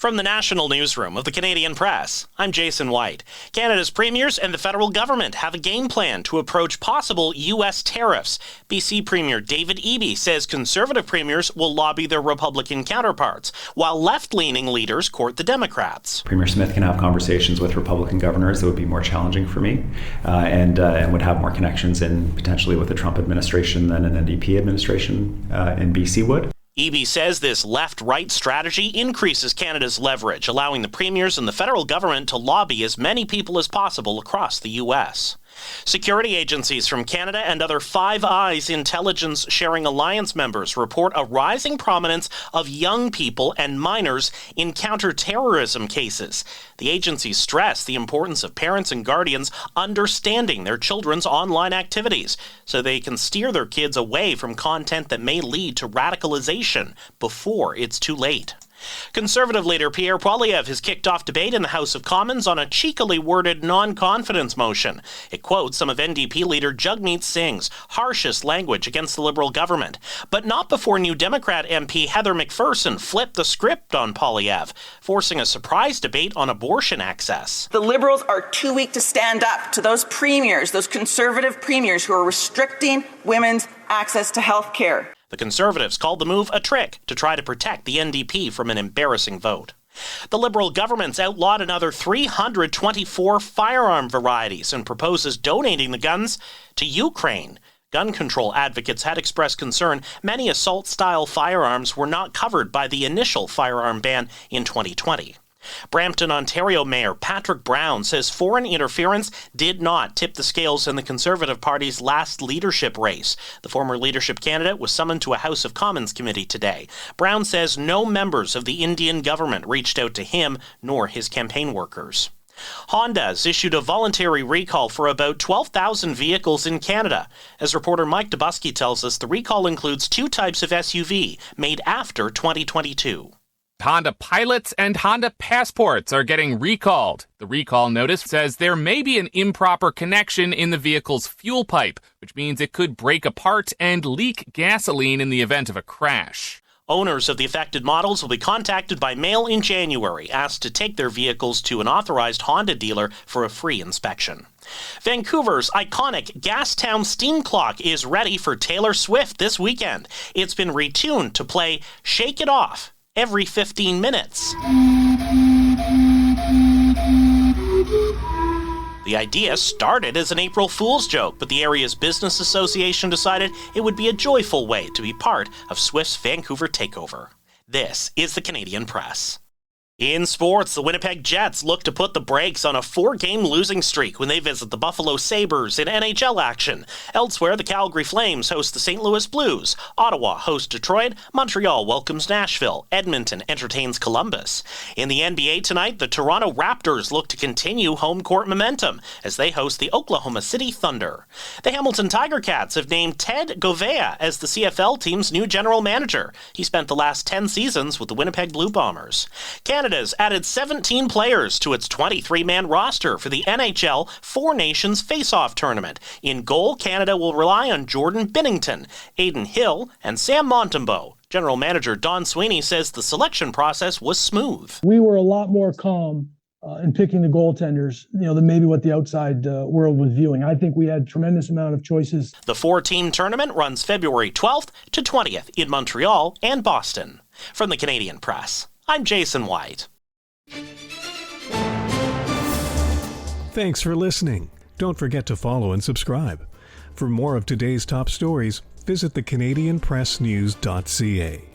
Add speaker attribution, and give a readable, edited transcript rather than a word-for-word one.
Speaker 1: From the National Newsroom of the Canadian Press, I'm Jason White. Canada's premiers and the federal government have a game plan to approach possible U.S. tariffs. BC Premier David Eby says Conservative premiers will lobby their Republican counterparts, while left-leaning leaders court the Democrats.
Speaker 2: Premier Smith can have conversations with Republican governors that would be more challenging for me and would have more connections in potentially with the Trump administration than an NDP administration in BC would.
Speaker 1: Eby says this left-right strategy increases Canada's leverage, allowing the premiers and the federal government to lobby as many people as possible across the U.S. Security agencies from Canada and other Five Eyes intelligence sharing alliance members report a rising prominence of young people and minors in counter-terrorism cases. The agencies stress the importance of parents and guardians understanding their children's online activities so they can steer their kids away from content that may lead to radicalization before it's too late. Conservative leader Pierre Poilievre has kicked off debate in the House of Commons on a cheekily worded non-confidence motion. It quotes some of NDP leader Jagmeet Singh's harshest language against the Liberal government, but not before New Democrat MP Heather McPherson flipped the script on Poilievre, forcing a surprise debate on abortion access.
Speaker 3: The Liberals are too weak to stand up to those premiers, those Conservative premiers who are restricting women's access to health care.
Speaker 1: The Conservatives called the move a trick to try to protect the NDP from an embarrassing vote. The Liberal government's outlawed another 324 firearm varieties and proposes donating the guns to Ukraine. Gun control advocates had expressed concern many assault-style firearms were not covered by the initial firearm ban in 2020. Brampton, Ontario Mayor Patrick Brown says foreign interference did not tip the scales in the Conservative Party's last leadership race. The former leadership candidate was summoned to a House of Commons committee today. Brown says no members of the Indian government reached out to him nor his campaign workers. Honda has issued a voluntary recall for about 12,000 vehicles in Canada. As reporter Mike Dubusky tells us, the recall includes two types of SUV made after 2022.
Speaker 4: Honda Pilots and Honda Passports are getting recalled. The recall notice says there may be an improper connection in the vehicle's fuel pipe, which means it could break apart and leak gasoline in the event of a crash.
Speaker 1: Owners of the affected models will be contacted by mail in January, asked to take their vehicles to an authorized Honda dealer for a free inspection. Vancouver's iconic Gastown Steam Clock is ready for Taylor Swift this weekend. It's been retuned to play Shake It Off every 15 minutes. The idea started as an April Fool's joke, but the area's business association decided it would be a joyful way to be part of Swift's Vancouver takeover. This is the Canadian Press. In sports, the Winnipeg Jets look to put the brakes on a 4-game losing streak when they visit the Buffalo Sabres in NHL action. Elsewhere, the Calgary Flames host the St. Louis Blues. Ottawa hosts Detroit. Montreal welcomes Nashville. Edmonton entertains Columbus. In the NBA tonight, the Toronto Raptors look to continue home court momentum as they host the Oklahoma City Thunder. The Hamilton Tiger Cats have named Ted Govea as the CFL team's new general manager. He spent the last 10 seasons with the Winnipeg Blue Bombers. Canada's added 17 players to its 23-man roster for the NHL Four Nations Face-Off Tournament. In goal, Canada will rely on Jordan Binnington, Aidan Hill, and Sam Montembeault. General Manager Don Sweeney says the selection process was smooth.
Speaker 5: We were a lot more calm in picking the goaltenders, than maybe what the outside world was viewing. I think we had a tremendous amount of choices.
Speaker 1: The 4-team tournament runs February 12th to 20th in Montreal and Boston. From the Canadian Press, I'm Jason White.
Speaker 6: Thanks for listening. Don't forget to follow and subscribe. For more of today's top stories, visit thecanadianpressnews.ca.